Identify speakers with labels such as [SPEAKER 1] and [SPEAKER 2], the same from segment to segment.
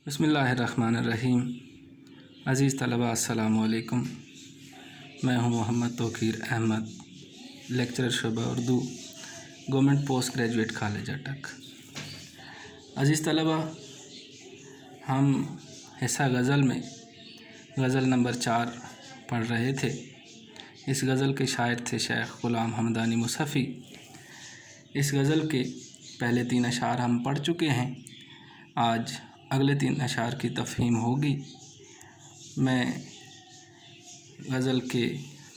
[SPEAKER 1] بسم اللہ الرحمن الرحیم۔ عزیز طلباء السلام علیکم۔ میں ہوں محمد توقیر احمد، لیکچرر شعبہ Urdu, government post graduate college Attock. عزیز طلباء، ہم حصہ غزل میں غزل نمبر 4 پڑھ رہے تھے۔ اس غزل کے شاعر تھے شیخ غلام حمدانی مصحفی۔ اس غزل کے پہلے 3 اشعار ہم پڑھ چکے ہیں۔ آج اگلے 3 اشعار کی تفہیم ہوگی۔ میں غزل کے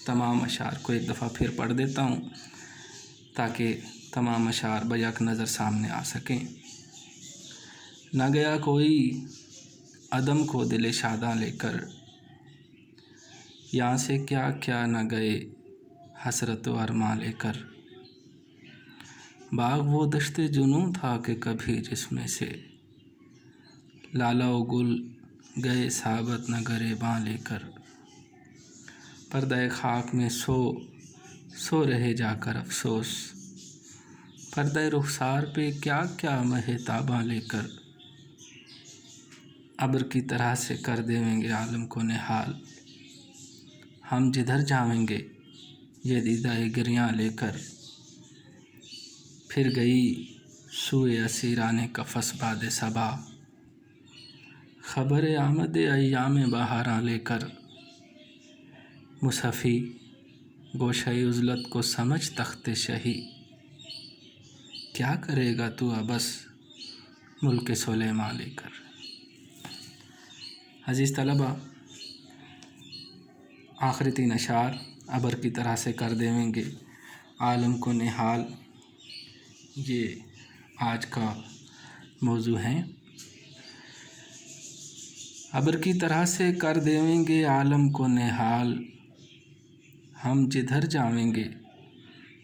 [SPEAKER 1] تمام اشعار کو ایک دفعہ پھر پڑھ دیتا ہوں تاکہ تمام اشعار بیک نظر سامنے آ سکیں۔ نہ گیا کوئی عدم کو دل شاداں لے کر، یہاں سے کیا کیا نہ گئے حسرت و ارماں لے کر۔ باغ وہ دشت جنوں تھا کہ کبھی جس میں سے، لالا و گل گئے ثابت نہ گریباں لے کر۔ پردہ خاک میں سو رہے جا کر افسوس، پردہ رخسار پہ کیا کیا مہ تاباں لے کر۔ ابر کی طرح سے کر دیویں گے عالم کو نہال، ہم جدھر جاویں گے یہ دیدہ گریاں لے کر۔ پھر گئی سوئے اسیران قفس باد صبا، خبر آمد ایام بہاراں لے کر۔ مصحفی گوشہ عزلت کو سمجھ تخت شہی، کیا کرے گا تو ابس ملک سلیماں لے کر۔ عزیز طلباء، آخری 3 اشعار ابر کی طرح سے کر دیویں گے عالم کو نہال، یہ آج کا موضوع ہیں۔ ابر کی طرح سے کر دیویں گے عالم کو نہال، ہم جدھر جاویں گے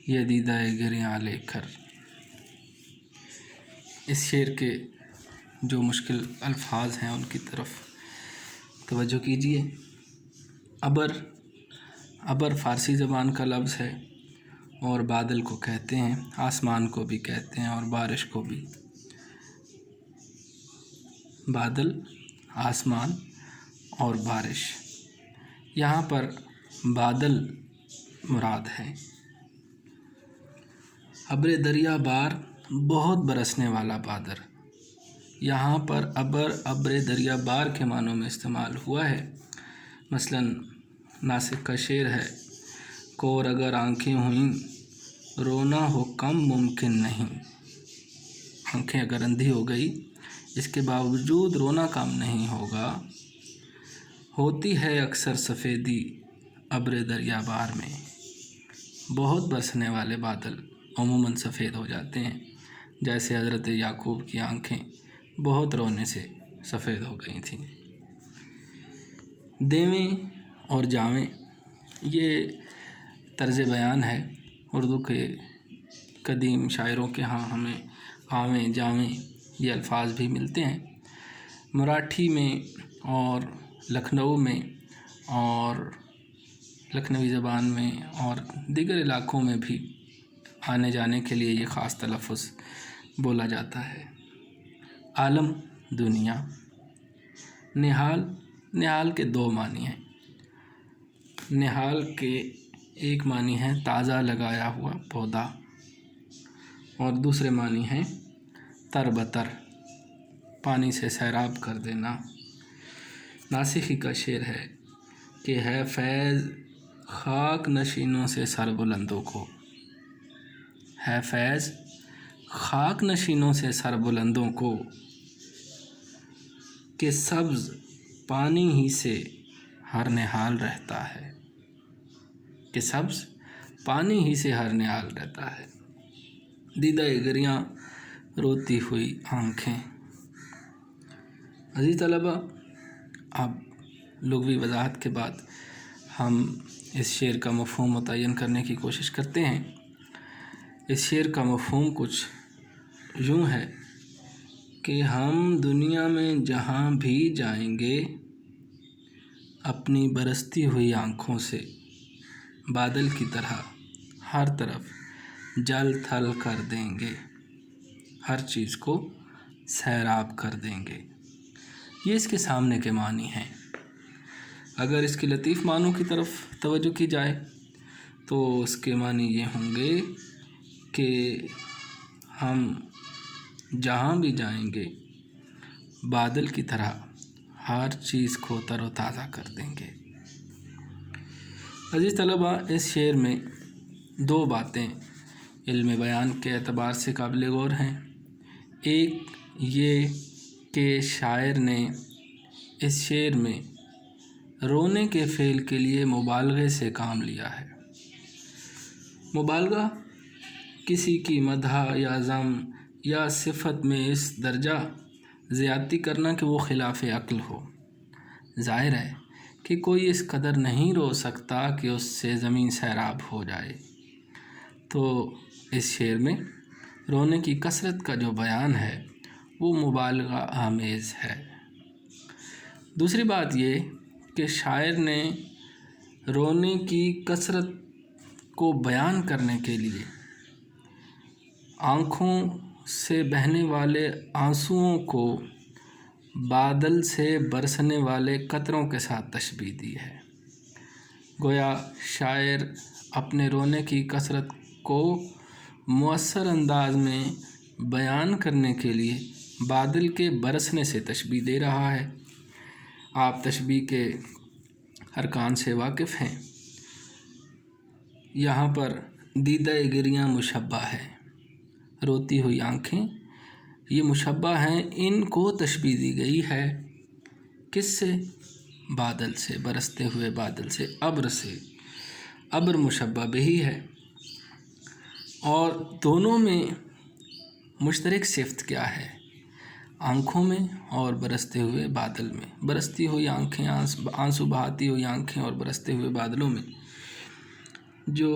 [SPEAKER 1] یہ دیدہ گریاں لے کر۔ اس شعر کے جو مشکل الفاظ ہیں ان کی طرف توجہ کیجیے۔ ابر فارسی زبان کا لفظ ہے اور بادل کو کہتے ہیں، آسمان کو بھی کہتے ہیں اور بارش کو بھی۔ بادل، آسمان اور بارش، یہاں پر بادل مراد ہے۔ ابر دریا بار، بہت برسنے والا بادر۔ یہاں پر ابر دریا بار کے معنوں میں استعمال ہوا ہے۔ مثلاً ناسک کا شعر ہے، کور اگر آنکھیں ہوئیں رونا ہو کم ممکن نہیں۔ آنکھیں اگر اندھی ہو گئی اس کے باوجود رونا کم نہیں ہوگا۔ ہوتی ہے اکثر سفیدی ابر دریا بار میں، بہت برسنے والے بادل عموماً سفید ہو جاتے ہیں، جیسے حضرت یعقوب کی آنکھیں بہت رونے سے سفید ہو گئی تھیں۔ دیویں اور جاویں، یہ طرز بیان ہے اردو کے قدیم شاعروں کے ہاں ہمیں آویں جاویں یہ الفاظ بھی ملتے ہیں۔ مراٹھی میں اور لکھنؤ میں اور لکھنوی زبان میں اور دیگر علاقوں میں بھی آنے جانے کے لیے یہ خاص تلفظ بولا جاتا ہے۔ عالم، دنیا۔ نہال کے 2 معنی ہیں۔ نہال کے ایک معنی ہے تازہ لگایا ہوا پودا اور دوسرے معنی ہیں تر بتر، پانی سے سیراب کر دینا۔ ناسخی کا شعر ہے کہ ہے فیض خاک نشینوں سے سر بلندوں کو، ہے فیض خاک نشینوں سے سر بلندوں کو، کہ سبز پانی ہی سے ہر نہال رہتا ہے، کہ سبز پانی ہی سے ہر نہال رہتا ہے۔ دیدہ گریاں روتی ہوئی آنکھیں۔ عزیز طلباء، اب لغوی وضاحت کے بعد ہم اس شعر کا مفہوم متعین کرنے کی کوشش کرتے ہیں۔ اس شعر کا مفہوم کچھ یوں ہے کہ ہم دنیا میں جہاں بھی جائیں گے اپنی برستی ہوئی آنکھوں سے بادل کی طرح ہر طرف جل تھل کر دیں گے، ہر چیز کو سیراب کر دیں گے۔ یہ اس کے سامنے کے معنی ہیں۔ اگر اس کے لطیف معنوں کی طرف توجہ کی جائے تو اس کے معنی یہ ہوں گے کہ ہم جہاں بھی جائیں گے بادل کی طرح ہر چیز کو تر و تازہ کر دیں گے۔ عزیز طلباء، اس شعر میں دو باتیں علم بیان کے اعتبار سے قابل غور ہیں۔ ایک یہ کہ شاعر نے اس شعر میں رونے کے فعل کے لیے مبالغے سے کام لیا ہے۔ مبالغہ کسی کی مدح یا ذم یا صفت میں اس درجہ زیادتی کرنا کہ وہ خلاف عقل ہو۔ ظاہر ہے کہ کوئی اس قدر نہیں رو سکتا کہ اس سے زمین سیراب ہو جائے، تو اس شعر میں رونے کی کثرت کا جو بیان ہے وہ مبالغہ آمیز ہے۔ دوسری بات یہ کہ شاعر نے رونے کی کثرت کو بیان کرنے کے لیے آنکھوں سے بہنے والے آنسوؤں کو بادل سے برسنے والے قطروں کے ساتھ تشبیہ دی ہے۔ گویا شاعر اپنے رونے کی کثرت کو مؤثر انداز میں بیان کرنے کے لیے بادل کے برسنے سے تشبیہ دے رہا ہے۔ آپ تشبیہ کے ارکان سے واقف ہیں۔ یہاں پر دیدہ گریاں مشبہ ہے، روتی ہوئی آنکھیں یہ مشبہ ہیں، ان کو تشبیہ دی گئی ہے کس سے؟ بادل سے، برستے ہوئے بادل سے، ابر سے۔ ابر مشبہ بہی ہے، اور دونوں میں مشترک صفت کیا ہے؟ آنکھوں میں اور برستے ہوئے بادل میں۔ برستی ہوئی آنکھیں، آنسو بہاتی ہوئی آنکھیں اور برستے ہوئے بادلوں میں جو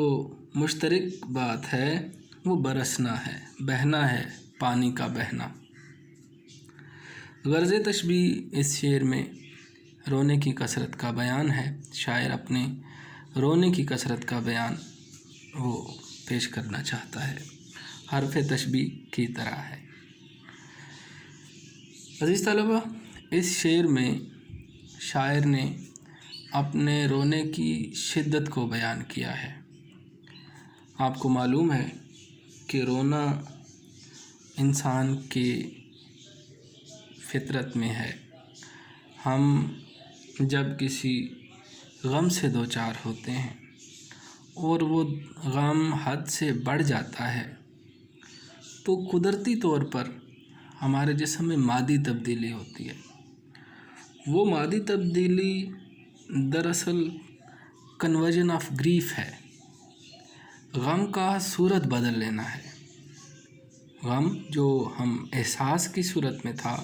[SPEAKER 1] مشترک بات ہے وہ برسنا ہے، بہنا ہے، پانی کا بہنا۔ غرض تشبیہ اس شعر میں رونے کی کثرت کا بیان ہے۔ شاعر اپنے رونے کی کثرت کا بیان وہ پیش کرنا چاہتا ہے، حرف تشبیہ کی طرح ہے۔ عزیز طلباء، اس شعر میں شاعر نے اپنے رونے کی شدت کو بیان کیا ہے۔ آپ کو معلوم ہے کہ رونا انسان کی فطرت میں ہے۔ ہم جب کسی غم سے دوچار ہوتے ہیں اور وہ غم حد سے بڑھ جاتا ہے تو قدرتی طور پر ہمارے جسم میں مادی تبدیلی ہوتی ہے۔ وہ مادی تبدیلی دراصل کنورژن آف گریف ہے، غم کا صورت بدل لینا ہے۔ غم جو ہم احساس کی صورت میں تھا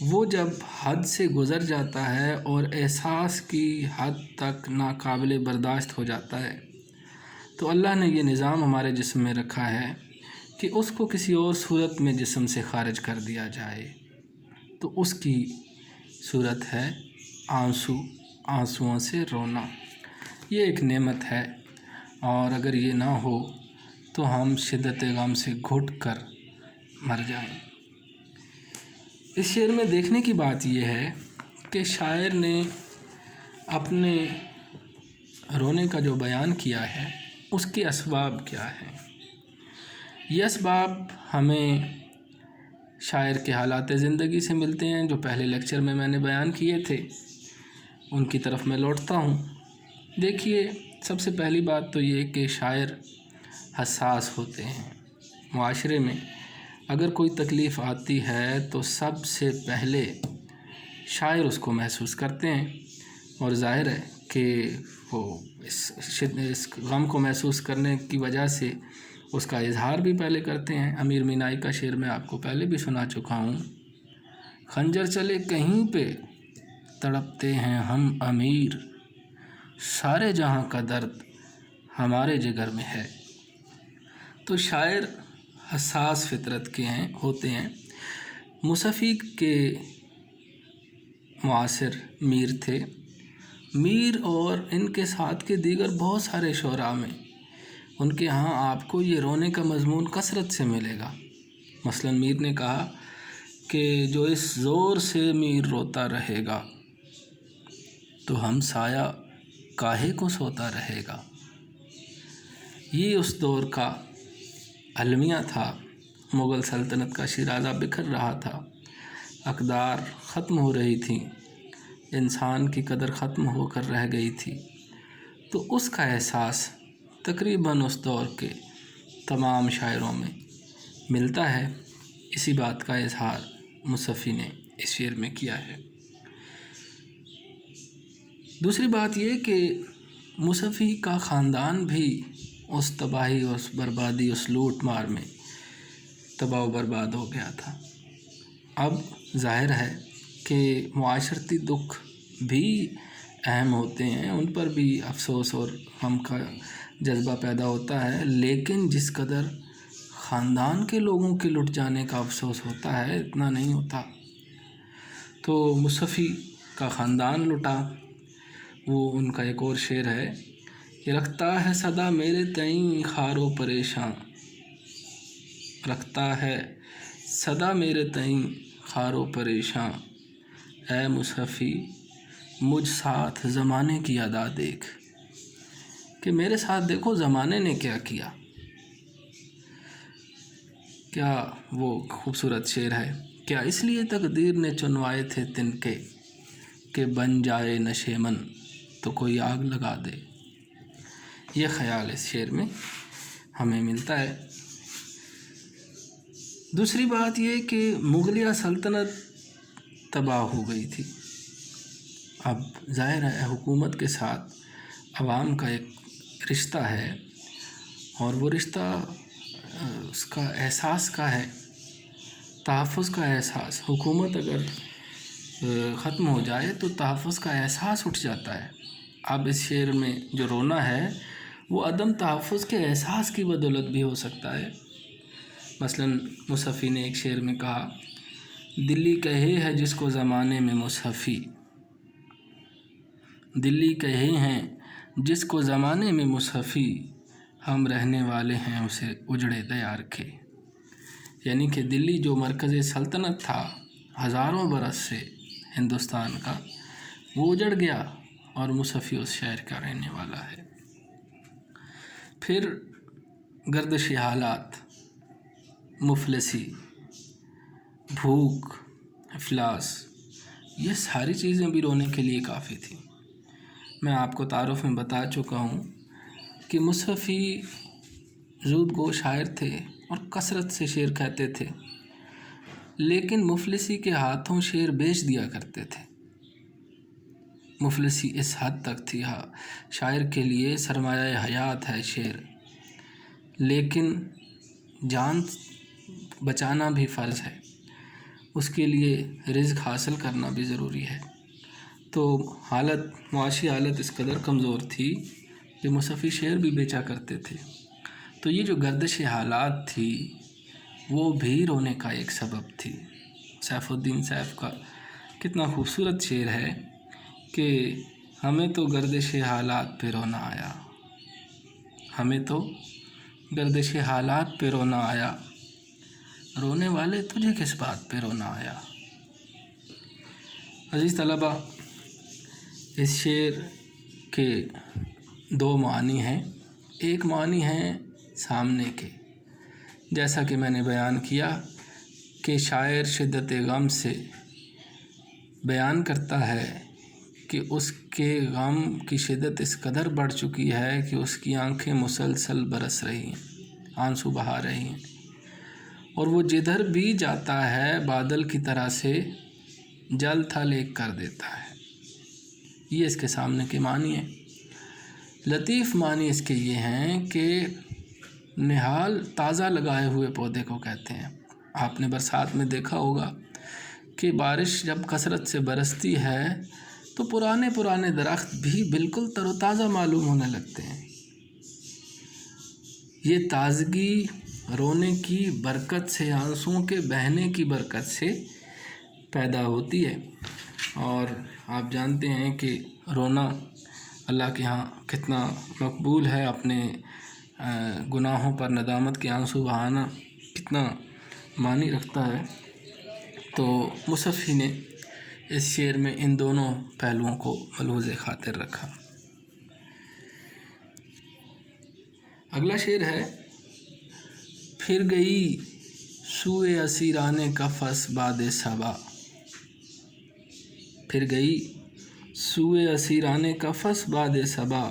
[SPEAKER 1] وہ جب حد سے گزر جاتا ہے اور احساس کی حد تک ناقابل برداشت ہو جاتا ہے تو اللہ نے یہ نظام ہمارے جسم میں رکھا ہے کہ اس کو کسی اور صورت میں جسم سے خارج کر دیا جائے، تو اس کی صورت ہے آنسوؤں سے رونا۔ یہ ایک نعمت ہے، اور اگر یہ نہ ہو تو ہم شدت غم سے گھٹ کر مر جائیں۔ اس شعر میں دیکھنے کی بات یہ ہے کہ شاعر نے اپنے رونے کا جو بیان کیا ہے اس کے اسباب کیا ہیں۔ یہ اسباب ہمیں شاعر کے حالات زندگی سے ملتے ہیں جو پہلے لیکچر میں نے بیان کیے تھے، ان کی طرف میں لوٹتا ہوں۔ دیکھیے، سب سے پہلی بات تو یہ کہ شاعر حساس ہوتے ہیں۔ معاشرے میں اگر کوئی تکلیف آتی ہے تو سب سے پہلے شاعر اس کو محسوس کرتے ہیں، اور ظاہر ہے کہ وہ اس غم کو محسوس کرنے کی وجہ سے اس کا اظہار بھی پہلے کرتے ہیں۔ امیر مینائی کا شعر میں آپ کو پہلے بھی سنا چکا ہوں، خنجر چلے کہیں پہ تڑپتے ہیں ہم امیر، سارے جہاں کا درد ہمارے جگر میں ہے۔ تو شاعر حساس فطرت کے ہوتے ہیں۔ مصفی کے معاصر میر تھے۔ میر اور ان کے ساتھ کے دیگر بہت سارے شعراء میں ان کے آپ کو یہ رونے کا مضمون کثرت سے ملے گا۔ مثلا میر نے کہا کہ جو اس زور سے میر روتا رہے گا تو ہم سایہ کاہے کو سوتا رہے گا۔ یہ اس دور کا المیہ تھا۔ مغل سلطنت کا شیرازہ بکھر رہا تھا، اقدار ختم ہو رہی تھی، انسان کی قدر ختم ہو کر رہ گئی تھی۔ تو اس کا احساس تقریباً اس دور کے تمام شاعروں میں ملتا ہے۔ اسی بات کا اظہار مصفی نے اس شعر میں کیا ہے۔ دوسری بات یہ کہ مصفی کا خاندان بھی اس تباہی، اس بربادی، اس لوٹ مار میں تباہ و برباد ہو گیا تھا۔ اب ظاہر ہے کہ معاشرتی دکھ بھی اہم ہوتے ہیں، ان پر بھی افسوس اور غم کا جذبہ پیدا ہوتا ہے، لیکن جس قدر خاندان کے لوگوں کے لٹ جانے کا افسوس ہوتا ہے اتنا نہیں ہوتا۔ تو مصفی کا خاندان لٹا، وہ ان کا ایک اور شعر ہے کہ رکھتا ہے صدا میرے تئیں خار و پریشاں، رکھتا ہے صدا میرے تئیں خار و پریشاں، اے مصفی مجھ ساتھ زمانے کی ادا دیکھ، کہ میرے ساتھ دیکھو زمانے نے کیا کیا۔ کیا وہ خوبصورت شعر ہے۔ کیا اس لیے تقدیر نے چنوائے تھے تنکے، کہ بن جائے نشیمن تو کوئی آگ لگا دے۔ یہ خیال اس شعر میں ہمیں ملتا ہے۔ دوسری بات یہ کہ مغلیہ سلطنت تباہ ہو گئی تھی۔ اب ظاہر ہے حکومت کے ساتھ عوام کا ایک رشتہ ہے، اور وہ رشتہ اس کا احساس کا ہے، تحفظ کا احساس۔ حکومت اگر ختم ہو جائے تو تحفظ کا احساس اٹھ جاتا ہے۔ اب اس شعر میں جو رونا ہے وہ عدم تحفظ کے احساس کی بدولت بھی ہو سکتا ہے۔ مثلاً مصفی نے ایک شعر میں کہا، دلی کہے ہے جس کو زمانے میں مصحفی، دلی کہے ہیں جس کو زمانے میں مصحفی، ہم رہنے والے ہیں اسے اجڑے دیار کے۔ یعنی کہ دلی جو مرکز سلطنت تھا ہزاروں برس سے ہندوستان کا، وہ اجڑ گیا، اور مصفی اس شہر کا رہنے والا ہے۔ پھر گردش حالات، مفلسی، بھوک، افلاس، یہ ساری چیزیں بھی رونے کے لیے کافی تھیں۔ میں آپ کو تعارف میں بتا چکا ہوں کہ مصفی زود گو شاعر تھے اور کثرت سے شعر کہتے تھے، لیکن مفلسی کے ہاتھوں شعر بیچ دیا کرتے تھے۔ مفلسی اس حد تک تھی، شاعر کے لیے سرمایہ حیات ہے شعر، لیکن جان بچانا بھی فرض ہے، اس کے لیے رزق حاصل کرنا بھی ضروری ہے۔ تو معاشی حالت اس قدر کمزور تھی کہ مصفی شعر بھی بیچا کرتے تھے۔ تو یہ جو گردش حالات تھی وہ بھی رونے کا ایک سبب تھی۔ سیف الدین سیف کا کتنا خوبصورت شعر ہے کہ ہمیں تو گردش حالات پہ رونا آیا، ہمیں تو گردش حالات پہ رونا آیا، رونے والے تجھے کس بات پہ رونا آیا۔ عزیز طلبہ، اس شعر کے دو معنی ہیں۔ ایک معنی ہے سامنے کے، جیسا کہ میں نے بیان کیا کہ شاعر شدت غم سے بیان کرتا ہے کہ اس کے غم کی شدت اس قدر بڑھ چکی ہے کہ اس کی آنکھیں مسلسل برس رہی ہیں، آنسو بہا رہی ہیں، اور وہ جدھر بھی جاتا ہے بادل کی طرح سے جل تھل ایک کر دیتا ہے۔ یہ اس کے سامنے کے معنی ہیں۔ لطیف معنی اس کے یہ ہیں کہ نہال تازہ لگائے ہوئے پودے کو کہتے ہیں۔ آپ نے برسات میں دیکھا ہوگا کہ بارش جب کثرت سے برستی ہے تو پرانے درخت بھی بالکل تر و تازہ معلوم ہونے لگتے ہیں۔ یہ تازگی رونے کی برکت سے، آنسوؤں کے بہنے کی برکت سے پیدا ہوتی ہے، اور آپ جانتے ہیں کہ رونا اللہ کے ہاں کتنا مقبول ہے۔ اپنے گناہوں پر ندامت کے آنسو بہانا کتنا معنی رکھتا ہے۔ تو مصفی نے اس شعر میں ان دونوں پہلوؤں کو ملحوظ خاطر رکھا۔ اگلا شعر ہے، پھر گئی سوئے اسیران قفس باد صبا، پھر گئی سوئے اسیران قفس باد صبا،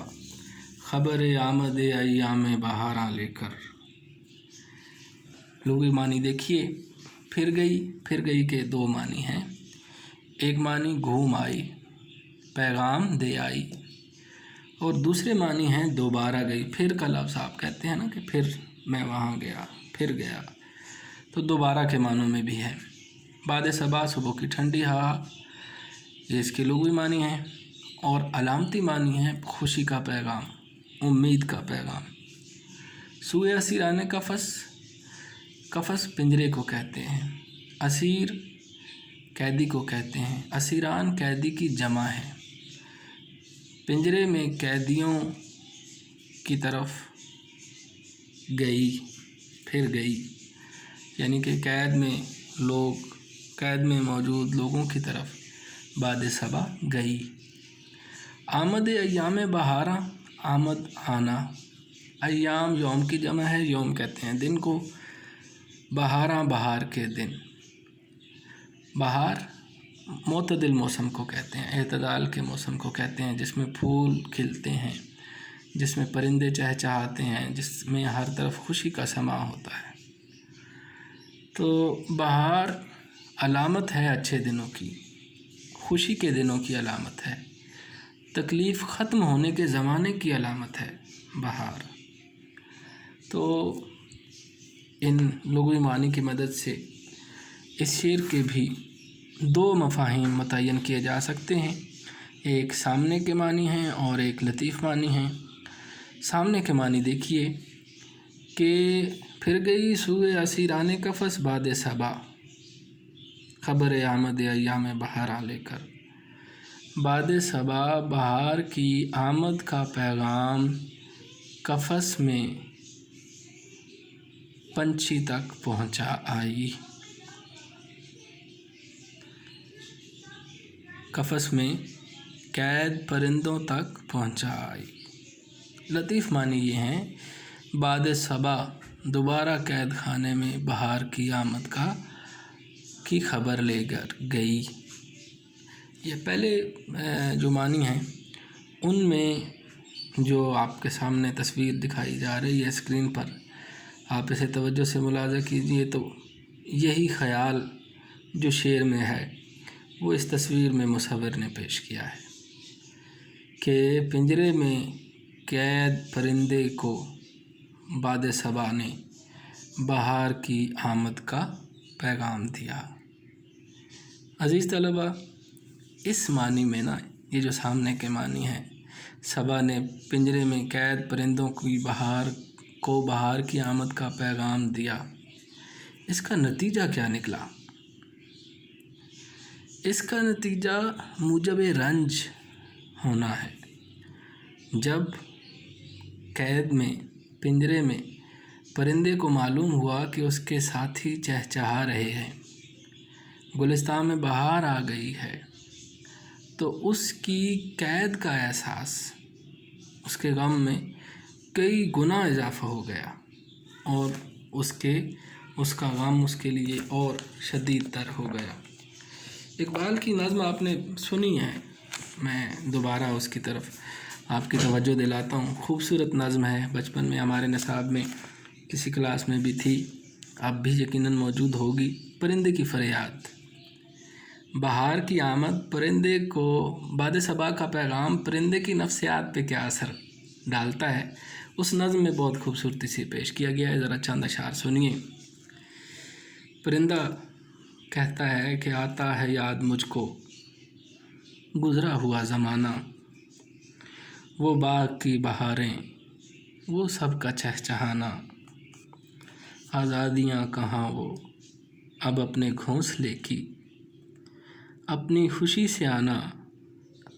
[SPEAKER 1] خبر آمد ایام بہاراں لے کر۔ لغوی معنی دیکھیے، پھر گئی کے دو معنی ہیں۔ ایک معنی گھوم آئی، پیغام دے آئی، اور دوسرے معنی ہیں دوبارہ گئی۔ پھر کا لفظ آپ کہتے ہیں نا کہ پھر میں وہاں گیا، پھر گیا، تو دوبارہ کے معنوں میں بھی ہے۔ باد صبا، صبح کی ٹھنڈی ہوا، یہ اس کے لغوی معنی ہیں، اور علامتی معنی ہے خوشی کا پیغام، امید کا پیغام۔ سوئے اسیران قفس، قفس پنجرے کو کہتے ہیں، اسیر قیدی کو کہتے ہیں، اسیران قیدی کی جمع ہے۔ پنجرے میں قیدیوں کی طرف گئی، پھر گئی، یعنی کہ قید میں موجود لوگوں کی طرف باد صبا گئی۔ آمد ایام بہاراں، آمد آنا، ایام یوم کی جمع ہے، یوم کہتے ہیں دن کو، بہاراں بہار کے دن۔ بہار معتدل موسم کو کہتے ہیں، اعتدال کے موسم کو کہتے ہیں، جس میں پھول کھلتے ہیں، جس میں پرندے چہچہاتے ہیں، جس میں ہر طرف خوشی کا سماں ہوتا ہے۔ تو بہار علامت ہے اچھے دنوں کی، خوشی کے دنوں کی علامت ہے، تکلیف ختم ہونے کے زمانے کی علامت ہے بہار۔ تو ان لغوی معنی کی مدد سے اس شعر کے بھی دو مفاہیم متعین کیے جا سکتے ہیں، ایک سامنے کے معنی ہیں اور ایک لطیف معنی ہیں۔ سامنے کے معنی دیکھیے کہ پھر گئی سوئے اسیران قفس باد صبا، خبر آمد ایام بہاراں لے کر۔ باد صبا، بہار کی آمد کا پیغام قفس میں پنچھی تک پہنچا آئی، قفس میں قید پرندوں تک پہنچا آئی۔ لطیف معنی یہ ہیں، باد صبا، دوبارہ قید خانے میں بہار کی آمد کی خبر لے کر گئی۔ یہ پہلے جو معنی ہیں ان میں جو آپ کے سامنے تصویر دکھائی جا رہی ہے اسکرین پر، آپ اسے توجہ سے ملاحظہ کیجئے تو یہی خیال جو شعر میں ہے وہ اس تصویر میں مصور نے پیش کیا ہے کہ پنجرے میں قید پرندے کو باد صبا نے بہار کی آمد کا پیغام دیا۔ عزیز طلبہ، اس معنی میں نا، یہ جو سامنے کے معنی ہیں، صبا نے پنجرے میں قید پرندوں کی بہار کی آمد کا پیغام دیا، اس کا نتیجہ کیا نکلا؟ اس کا نتیجہ موجب رنج ہونا ہے۔ جب قید میں، پنجرے میں پرندے کو معلوم ہوا کہ اس کے ساتھی چہچہا رہے ہیں، گلستان میں بہار آ گئی ہے، تو اس کی قید کا احساس، اس کے غم میں کئی گنا اضافہ ہو گیا، اور اس کا غم اس کے لیے اور شدید تر ہو گیا۔ اقبال کی نظم آپ نے سنی ہے، میں دوبارہ اس کی طرف آپ کی توجہ دلاتا ہوں۔ خوبصورت نظم ہے، بچپن میں ہمارے نصاب میں کسی کلاس میں بھی تھی، اب بھی یقیناً موجود ہوگی۔ پرندے کی فریاد، بہار کی آمد، پرندے کو باد صبا کا پیغام پرندے کی نفسیات پہ کیا اثر ڈالتا ہے، اس نظم میں بہت خوبصورتی سے پیش کیا گیا ہے۔ ذرا چند اشعار سنیے۔ پرندہ کہتا ہے کہ آتا ہے یاد مجھ کو گزرا ہوا زمانہ، وہ باغ کی بہاریں، وہ سب کا چہچہانا، آزادیاں کہاں وہ اب اپنے گھونسلے کی، اپنی خوشی سے آنا،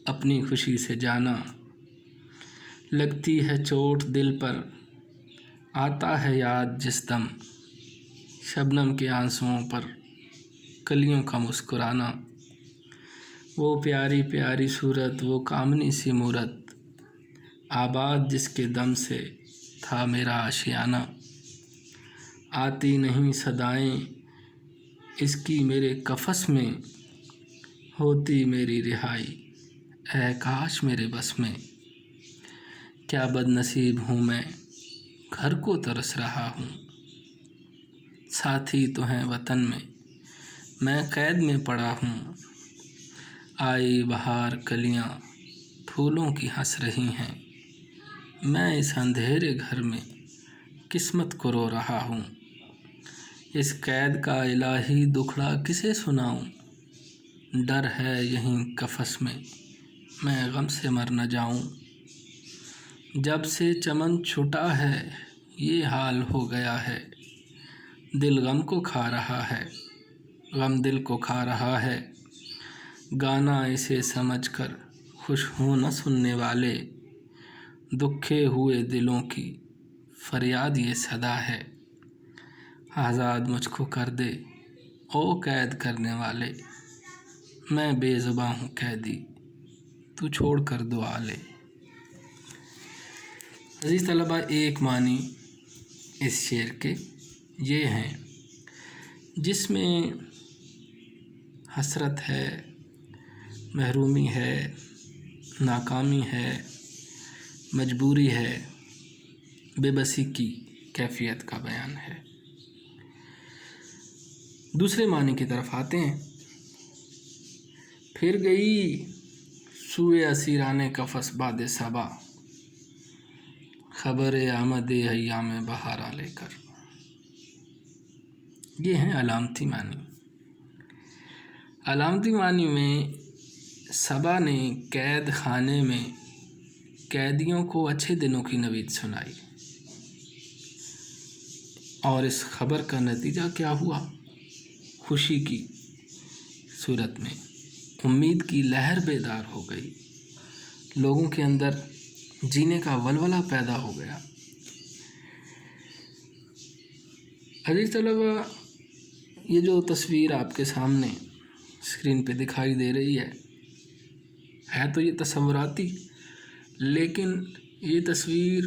[SPEAKER 1] اپنی خوشی سے جانا، لگتی ہے چوٹ دل پر، آتا ہے یاد جس دم، شبنم کے آنسوؤں پر کلیوں کا مسکرانا، وہ پیاری پیاری صورت، وہ کامنی سی مورت، آباد جس کے دم سے تھا میرا آشیانہ، آتی نہیں صدائیں اس کی میرے قفس میں، ہوتی میری رہائی اے کاش میرے بس میں، کیا بد نصیب ہوں میں گھر کو ترس رہا ہوں، ساتھی تو ہیں وطن میں قید میں پڑا ہوں، آئی بہار کلیاں پھولوں کی ہنس رہی ہیں، میں اس اندھیرے گھر میں قسمت کو رو رہا ہوں، اس قید کا الہی دکھڑا کسے سناؤں، ڈر ہے یہیں قفس میں غم سے مر نہ جاؤں، جب سے چمن چھٹا ہے یہ حال ہو گیا ہے، دل غم کو کھا رہا ہے، غم دل کو کھا رہا ہے، گانا اسے سمجھ کر خوش ہوں نہ سننے والے، دکھے ہوئے دلوں کی فریاد یہ صدا ہے، آزاد مجھ کو کر دے او قید کرنے والے، میں بے زباں ہوں قیدی تو چھوڑ کر دعا لے۔ عزیز طلباء، ایک معنی اس شعر کے یہ ہیں جس میں حسرت ہے، محرومی ہے، ناکامی ہے، مجبوری ہے، بے بسی کی کیفیت کا بیان ہے۔ دوسرے معنی کی طرف آتے ہیں، پھر گئی سوئے اسیران قفس باد صبا، خبر آمد ایام بہارا لے کر۔ یہ ہیں علامتی معنی۔ علامتی معنی میں صبا نے قید خانے میں قیدیوں کو اچھے دنوں کی نوید سنائی، اور اس خبر کا نتیجہ کیا ہوا؟ خوشی کی صورت میں امید کی لہر بیدار ہو گئی، لوگوں کے اندر جینے کا ولولہ پیدا ہو گیا۔ عزیز طلباء، یہ جو تصویر آپ کے سامنے اسکرین پہ دکھائی دے رہی ہے تو یہ تصوراتی، لیکن یہ تصویر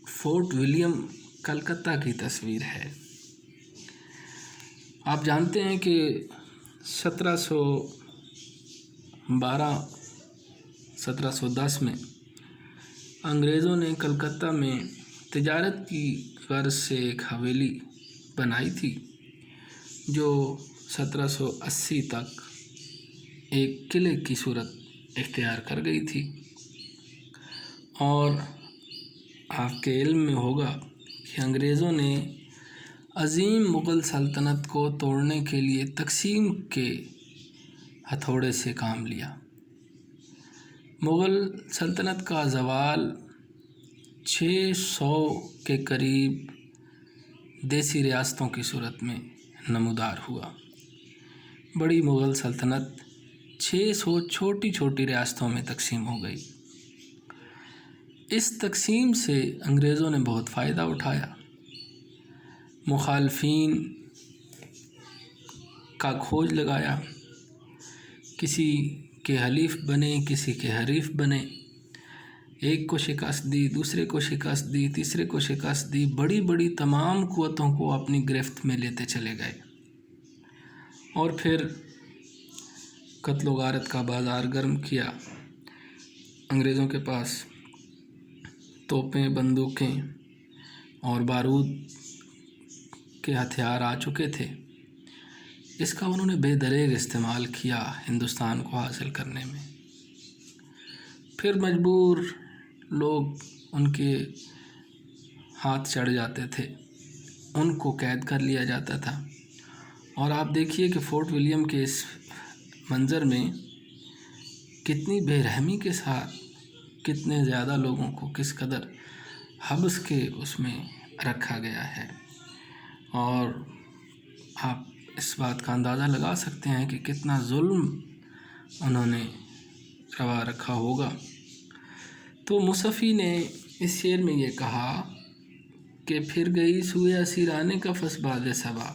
[SPEAKER 1] فورٹ ولیم کلکتہ کی تصویر ہے۔ آپ جانتے ہیں کہ 1710 میں انگریزوں نے کلکتہ میں تجارت کی غرض سے ایک حویلی بنائی تھی جو 1780 تک ایک قلعے کی صورت اختیار کر گئی تھی، اور آپ کے علم میں ہوگا کہ انگریزوں نے عظیم مغل سلطنت کو توڑنے کے لیے تقسیم کے ہتھوڑے سے کام لیا۔ مغل سلطنت کا زوال 600 کے قریب دیسی ریاستوں کی صورت میں نمودار ہوا۔ بڑی مغل سلطنت 600 چھوٹی چھوٹی ریاستوں میں تقسیم ہو گئی۔ اس تقسیم سے انگریزوں نے بہت فائدہ اٹھایا، مخالفین کا کھوج لگایا، کسی کے حلیف بنے، کسی کے حریف بنے، ایک کو شکست دی، دوسرے کو شکست دی، تیسرے کو شکست دی، بڑی بڑی تمام قوتوں کو اپنی گرفت میں لیتے چلے گئے، اور پھر قتل و غارت کا بازار گرم کیا۔ انگریزوں کے پاس توپیں، بندوقیں اور بارود کے ہتھیار آ چکے تھے، اس کا انہوں نے بے دریغ استعمال کیا ہندوستان کو حاصل کرنے میں۔ پھر مجبور لوگ ان کے ہاتھ چڑھ جاتے تھے، ان کو قید کر لیا جاتا تھا، اور آپ دیکھیے کہ فورٹ ولیم کے اس منظر میں کتنی بے رحمی کے ساتھ کتنے زیادہ لوگوں کو کس قدر حبس کے اس میں رکھا گیا ہے، اور آپ اس بات کا اندازہ لگا سکتے ہیں کہ کتنا ظلم انہوں نے روا رکھا ہوگا۔ تو مصفی نے اس شعر میں یہ کہا کہ پھر گئی سوئے اسیران قفس باد صبا،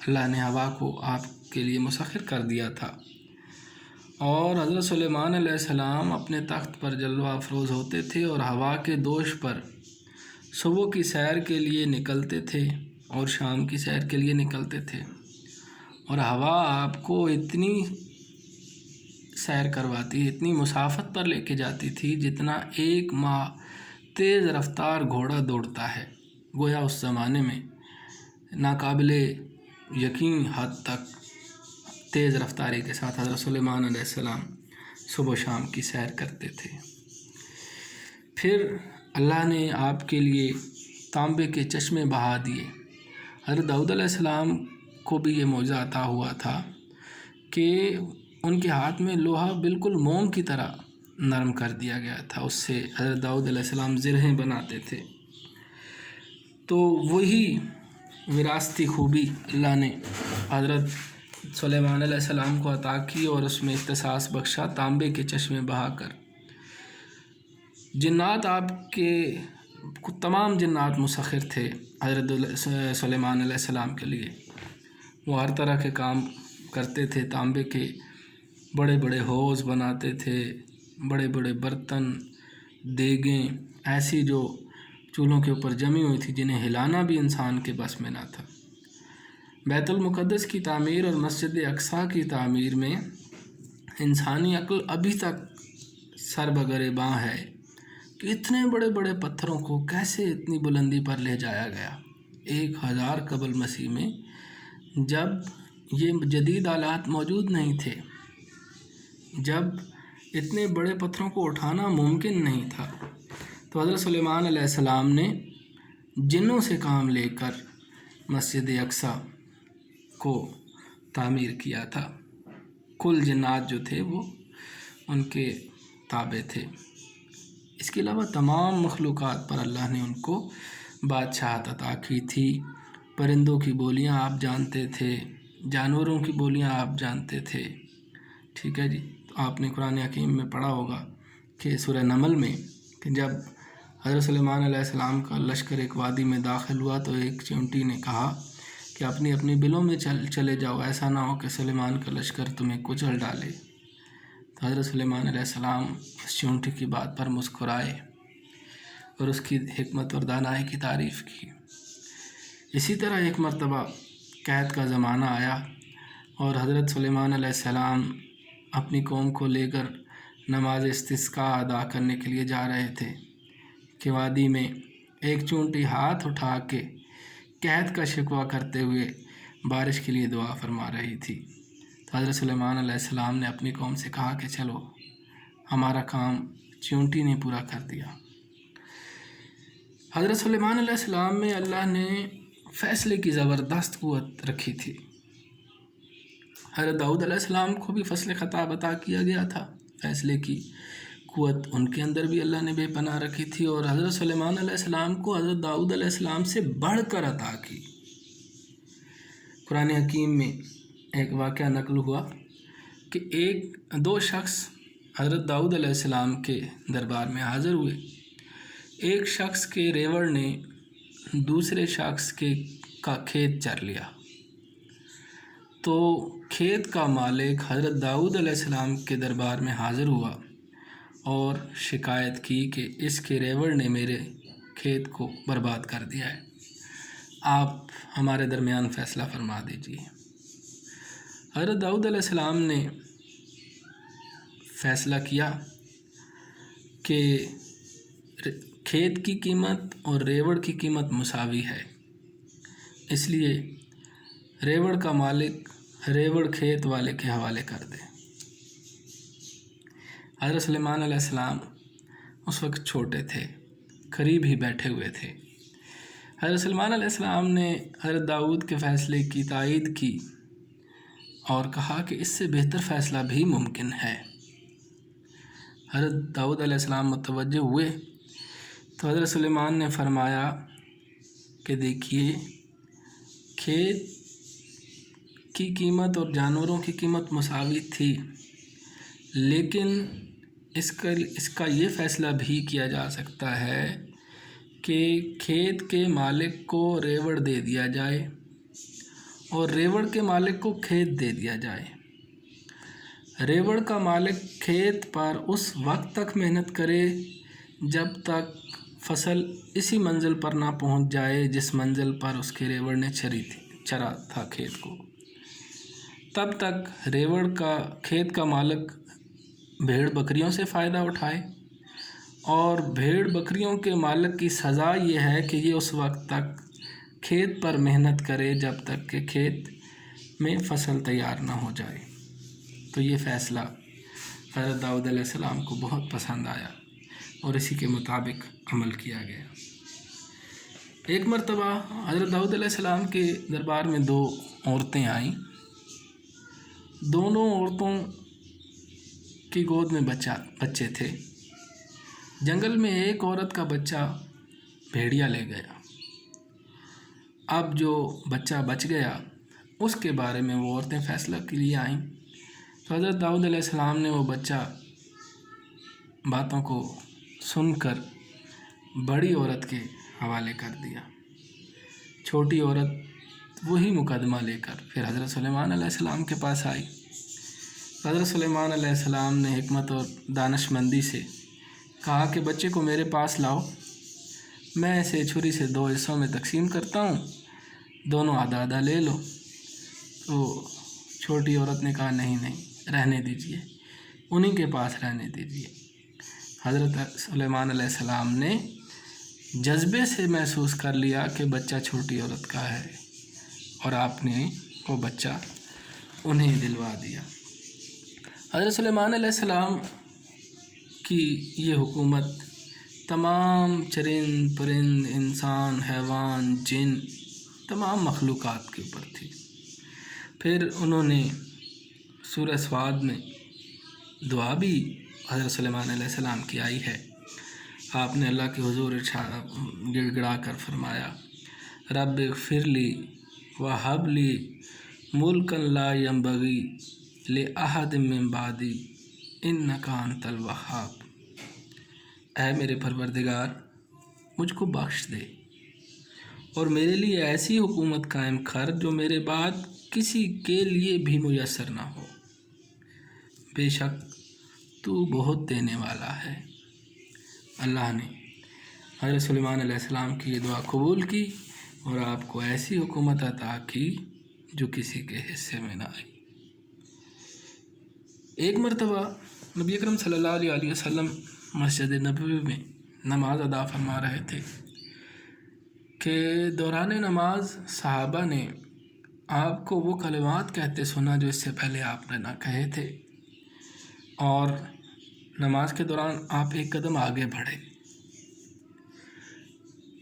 [SPEAKER 1] اللہ نے ہوا کو آپ کے لیے مسخر کر دیا تھا، اور حضرت سلیمان علیہ السلام اپنے تخت پر جلوہ افروز ہوتے تھے اور ہوا کے دوش پر صبح کی سیر کے لیے نکلتے تھے اور شام کی سیر کے لیے نکلتے تھے، اور ہوا آپ کو اتنی سیر کرواتی، اتنی مسافت پر لے کے جاتی تھی جتنا ایک ماہ تیز رفتار گھوڑا دوڑتا ہے۔ گویا اس زمانے میں ناقابل یقین حد تک تیز رفتاری کے ساتھ حضرت سلیمان علیہ السلام صبح و شام کی سیر کرتے تھے۔ پھر اللہ نے آپ کے لیے تانبے کے چشمے بہا دیے۔ حضرت داؤد علیہ السلام کو بھی یہ معجزہ عطا ہوا تھا کہ ان کے ہاتھ میں لوہا بالکل موم کی طرح نرم کر دیا گیا تھا، اس سے حضرت داؤد علیہ السلام زرہیں بناتے تھے۔ تو وہی وراثتی خوبی اللہ نے حضرت سلیمان علیہ السلام کو عطا کی اور اس میں اختصاص بخشا تانبے کے چشمے بہا کر۔ جنات آپ کے تمام جنات مسخر تھے حضرت سلیمان علیہ السلام کے لیے، وہ ہر طرح کے کام کرتے تھے، تانبے کے بڑے بڑے حوض بناتے تھے، بڑے بڑے برتن، دیگیں ایسی جو چولہوں کے اوپر جمی ہوئی تھی جنہیں ہلانا بھی انسان کے بس میں نہ تھا۔ بیت المقدس کی تعمیر اور مسجد اقصیٰ کی تعمیر میں انسانی عقل ابھی تک سر بگریباں ہے کہ اتنے بڑے بڑے پتھروں کو کیسے اتنی بلندی پر لے جایا گیا۔ 1000 قبل مسیح میں جب یہ جدید آلات موجود نہیں تھے، جب اتنے بڑے پتھروں کو اٹھانا ممکن نہیں تھا، تو حضرت سلیمان علیہ السلام نے جنوں سے کام لے کر مسجد اقصیٰ کو تعمیر کیا تھا۔ کل جنات جو تھے وہ ان کے تابع تھے۔ اس کے علاوہ تمام مخلوقات پر اللہ نے ان کو بادشاہت عطا کی تھی۔ پرندوں کی بولیاں آپ جانتے تھے، جانوروں کی بولیاں آپ جانتے تھے، ٹھیک ہے جی۔ تو آپ نے قرآن حکیم میں پڑھا ہوگا کہ سورہ نمل میں کہ جب حضرت سلیمان علیہ السلام کا لشکر ایک وادی میں داخل ہوا تو ایک چیونٹی نے کہا کہ اپنی اپنی بلوں میں چلے جاؤ، ایسا نہ ہو کہ سلیمان کا لشکر تمہیں کچل ڈالے۔ تو حضرت سلیمان علیہ السلام اس چیونٹی کی بات پر مسکرائے اور اس کی حکمت اور دانائی کی تعریف کی۔ اسی طرح ایک مرتبہ قحط کا زمانہ آیا اور حضرت سلیمان علیہ السلام اپنی قوم کو لے کر نماز استسقاء ادا کرنے کے لیے جا رہے تھے کہ وادی میں ایک چونٹی ہاتھ اٹھا کے قحط کا شکوہ کرتے ہوئے بارش کے لیے دعا فرما رہی تھی۔ تو حضرت سلیمان علیہ السلام نے اپنی قوم سے کہا کہ چلو، ہمارا کام چونٹی نے پورا کر دیا۔ حضرت سلیمان علیہ السلام میں اللہ نے فیصلے کی زبردست قوت رکھی تھی۔ حضرت داؤد علیہ السلام کو بھی فصل خطاب عطا کیا گیا تھا، فیصلے کی قوت ان کے اندر بھی اللہ نے بے پناہ رکھی تھی، اور حضرت سلیمان علیہ السلام کو حضرت داؤد علیہ السلام سے بڑھ کر عطا کی۔ قرآن حکیم میں ایک واقعہ نقل ہوا کہ دو شخص حضرت داؤد علیہ السلام کے دربار میں حاضر ہوئے۔ ایک شخص کے ریوڑ نے دوسرے شخص کا کھیت چر لیا، تو کھیت کا مالک حضرت داؤد علیہ السلام کے دربار میں حاضر ہوا اور شکایت کی کہ اس کے ریوڑ نے میرے کھیت کو برباد کر دیا ہے، آپ ہمارے درمیان فیصلہ فرما دیجیے۔ حضرت داؤد علیہ السلام نے فیصلہ کیا کہ کھیت کی قیمت اور ریوڑ کی قیمت مساوی ہے، اس لیے ریوڑ کا مالک ریوڑ کھیت والے کے حوالے کر دے۔ حضرت سلیمان علیہ السلام اس وقت چھوٹے تھے، قریب ہی بیٹھے ہوئے تھے۔ حضرت سلیمان علیہ السلام نے حضرت داؤد کے فیصلے کی تائید کی اور کہا کہ اس سے بہتر فیصلہ بھی ممکن ہے۔ حضرت داؤد علیہ السلام متوجہ ہوئے تو حضرت سلیمان نے فرمایا کہ دیکھیے، کھیت کی قیمت اور جانوروں کی قیمت مساوی تھی، لیکن اس کا یہ فیصلہ بھی کیا جا سکتا ہے کہ کھیت کے مالک کو ریوڑ دے دیا جائے اور ریوڑ کے مالک کو کھیت دے دیا جائے۔ ریوڑ کا مالک کھیت پر اس وقت تک محنت کرے جب تک فصل اسی منزل پر نہ پہنچ جائے جس منزل پر اس کے ریوڑ نے چرا تھا کھیت کو۔ تب تک ریوڑ کا کھیت کا مالک بھیڑ بکریوں سے فائدہ اٹھائے، اور بھیڑ بکریوں کے مالک کی سزا یہ ہے کہ یہ اس وقت تک کھیت پر محنت کرے جب تک کہ کھیت میں فصل تیار نہ ہو جائے۔ تو یہ فیصلہ حضرت داؤد علیہ السلام کو بہت پسند آیا اور اسی کے مطابق عمل کیا گیا۔ ایک مرتبہ حضرت داؤد علیہ السلام کے دربار میں 2 عورتیں آئیں۔ دونوں عورتوں کی گود میں بچے تھے۔ جنگل میں ایک عورت کا بچہ بھیڑیا لے گیا۔ اب جو بچہ بچ گیا اس کے بارے میں وہ عورتیں فیصلہ کے لیے آئیں، تو حضرت داؤد علیہ السلام نے وہ بچہ باتوں کو سن کر بڑی عورت کے حوالے کر دیا۔ چھوٹی عورت وہی مقدمہ لے کر پھر حضرت سلیمان علیہ السلام کے پاس آئی۔ حضرت سلیمان علیہ السلام نے حکمت اور دانش مندی سے کہا کہ بچے کو میرے پاس لاؤ، میں اسے چھری سے 2 حصوں میں تقسیم کرتا ہوں، دونوں آدھا آدھا لے لو۔ تو چھوٹی عورت نے کہا نہیں رہنے دیجئے، انہی کے پاس رہنے دیجئے۔ حضرت سلیمان علیہ السلام نے جذبے سے محسوس کر لیا کہ بچہ چھوٹی عورت کا ہے، اور آپ نے وہ بچہ انہیں دلوا دیا۔ حضرت سلیمان علیہ السلام کی یہ حکومت تمام چرند پرند انسان حیوان جن تمام مخلوقات کے اوپر تھی۔ پھر انہوں نے سورہ سواد میں دعا بھی حضرت سلیمان علیہ السلام کی آئی ہے۔ آپ نے اللہ کے حضور گڑ گڑا کر فرمایا، رب اغفر لی وہب لی ملکا لا ینبغی لأحد من بعدی انک انت الوہاب۔ اے میرے پروردگار، مجھ کو بخش دے اور میرے لیے ایسی حکومت قائم کر جو میرے بعد کسی کے لیے بھی میسر نہ ہو، بے شک تو بہت دینے والا ہے۔ اللہ نے حضرت سلیمان علیہ السلام کی یہ دعا قبول کی اور آپ کو ایسی حکومت عطا کی جو کسی کے حصے میں نہ آئی۔ ایک مرتبہ نبی اکرم صلی اللہ علیہ وسلم مسجد نبوی میں نماز ادا فرما رہے تھے کہ دوران نماز صحابہ نے آپ کو وہ کلمات کہتے سنا جو اس سے پہلے آپ نے نہ کہے تھے، اور نماز کے دوران آپ ایک قدم آگے بڑھے۔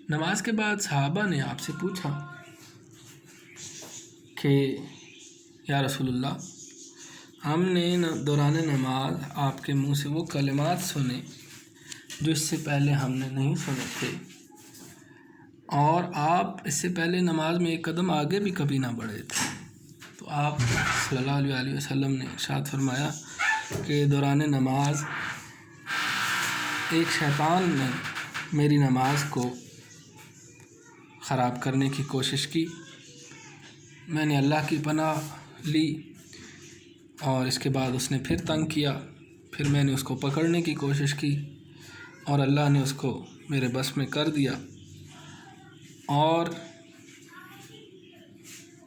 [SPEAKER 1] نماز کے بعد صحابہ نے آپ سے پوچھا کہ یا رسول اللہ، ہم نے دوران نماز آپ کے منہ سے وہ کلمات سنے جو اس سے پہلے ہم نے نہیں سنے تھے، اور آپ اس سے پہلے نماز میں ایک قدم آگے بھی کبھی نہ بڑھے تھے۔ تو آپ صلی اللہ علیہ وسلم نے ارشاد فرمایا کہ دوران نماز ایک شیطان نے میری نماز کو خراب کرنے کی کوشش کی، میں نے اللہ کی پناہ لی، اور اس کے بعد اس نے پھر تنگ کیا، پھر میں نے اس کو پکڑنے کی کوشش کی اور اللہ نے اس کو میرے بس میں کر دیا، اور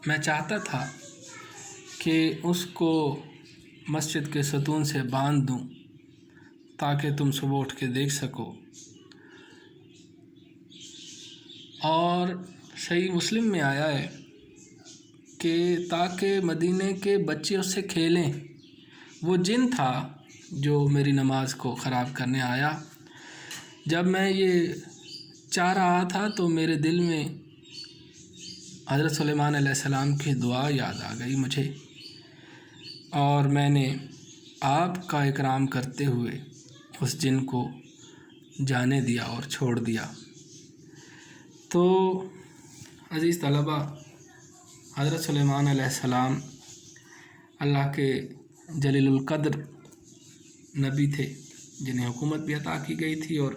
[SPEAKER 1] میں چاہتا تھا کہ اس کو مسجد کے ستون سے باندھ دوں تاکہ تم صبح اٹھ کے دیکھ سکو۔ اور صحیح مسلم میں آیا ہے کہ تاکہ مدینے کے بچے اس سے کھیلیں۔ وہ جن تھا جو میری نماز کو خراب کرنے آیا۔ جب میں یہ چاہ رہا تھا تو میرے دل میں حضرت سلیمان علیہ السلام کی دعا یاد آ گئی مجھے، اور میں نے آپ کا اکرام کرتے ہوئے اس جن کو جانے دیا اور چھوڑ دیا۔ تو عزیز طلبہ، حضرت سلیمان علیہ السلام اللہ کے جلیل القدر نبی تھے جنہیں حکومت بھی عطا کی گئی تھی، اور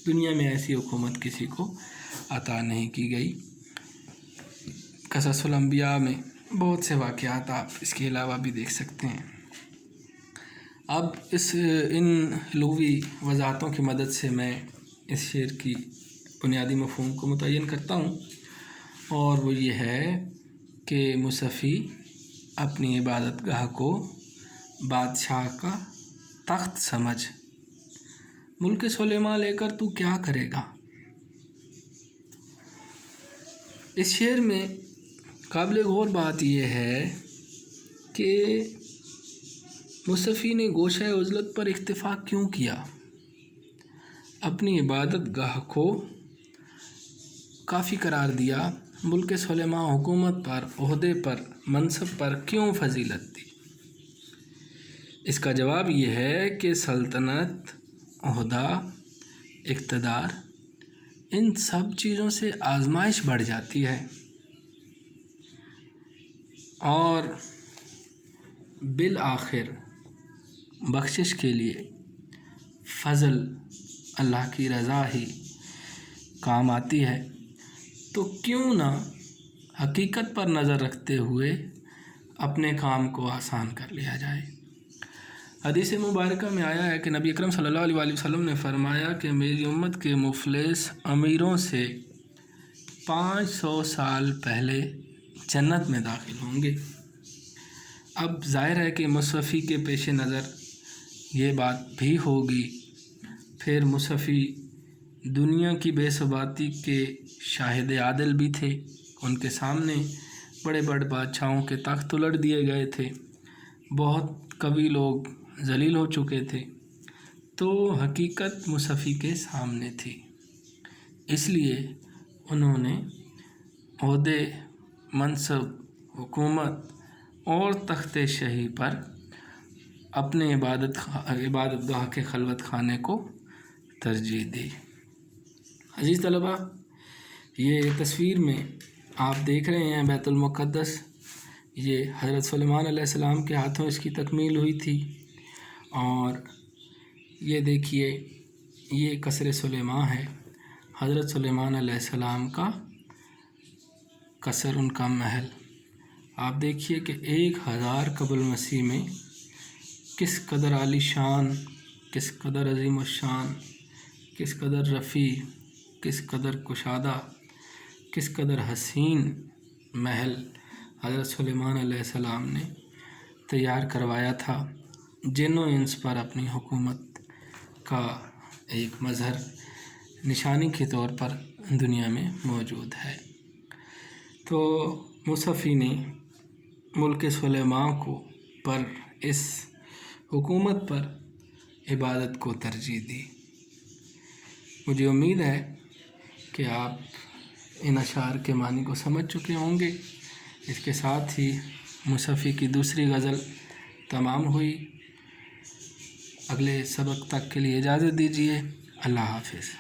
[SPEAKER 1] دنیا میں ایسی حکومت کسی کو عطا نہیں کی گئی۔ قصص الانبیاء میں بہت سے واقعات آپ اس کے علاوہ بھی دیکھ سکتے ہیں۔ اب ان لغوی وضاحتوں کی مدد سے میں اس شعر کی بنیادی مفہوم کو متعین کرتا ہوں، اور وہ یہ ہے کہ مصفی اپنی عبادت گاہ کو بادشاہ کا تخت سمجھ، ملک سلیمان لے کر تو کیا کرے گا۔ اس شعر میں قابل غور بات یہ ہے کہ مصفی نے گوشہ عزلت پر اکتفا کیوں کیا، اپنی عبادت گاہ کو کافی قرار دیا، ملک سلیمان حکومت پر، عہدے پر، منصب پر کیوں فضیلت دی۔ اس کا جواب یہ ہے کہ سلطنت، عہدہ، اقتدار، ان سب چیزوں سے آزمائش بڑھ جاتی ہے، اور بالآخر بخشش کے لیے فضل اللہ کی رضا ہی کام آتی ہے۔ تو کیوں نہ حقیقت پر نظر رکھتے ہوئے اپنے کام کو آسان کر لیا جائے۔ حدیث مبارکہ میں آیا ہے کہ نبی اکرم صلی اللہ علیہ وآلہ وسلم نے فرمایا کہ میری امت کے مفلس امیروں سے 500 سال پہلے جنت میں داخل ہوں گے۔ اب ظاہر ہے کہ مصفی کے پیش نظر یہ بات بھی ہوگی، پھر مصفی دنیا کی بے ثباتی کے شاہد عادل بھی تھے، ان کے سامنے بڑے بڑے بادشاہوں کے تخت الٹ دیے گئے تھے، بہت قوی لوگ ذلیل ہو چکے تھے، تو حقیقت مصفی کے سامنے تھی، اس لیے انہوں نے عہدے، منصب، حکومت اور تخت شاہی پر اپنے عبادت گاہ کے خلوت خانے کو ترجیح دی۔ عزیز طلباء، یہ تصویر میں آپ دیکھ رہے ہیں بیت المقدس، یہ حضرت سلیمان علیہ السلام کے ہاتھوں اس کی تکمیل ہوئی تھی، اور یہ دیکھیے یہ قصر سلیمان ہے، حضرت سلیمان علیہ السلام کا قصر، ان کا محل۔ آپ دیکھیے کہ 1000 قبل مسیح میں کس قدر عالی شان، کس قدر عظیم الشان، کس قدر رفیع، کس قدر کشادہ، کس قدر حسین محل حضرت سلیمان علیہ السلام نے تیار کروایا تھا، جن و انس پر اپنی حکومت کا ایک مظہر، نشانی کے طور پر دنیا میں موجود ہے۔ تو مصفی نے ملک سلیمان پر اس حکومت پر عبادت کو ترجیح دی۔ مجھے امید ہے کہ آپ ان اشعار کے معنی کو سمجھ چکے ہوں گے۔ اس کے ساتھ ہی مصفی کی دوسری غزل تمام ہوئی۔ اگلے سبق تک کے لیے اجازت دیجیے۔ اللہ حافظ۔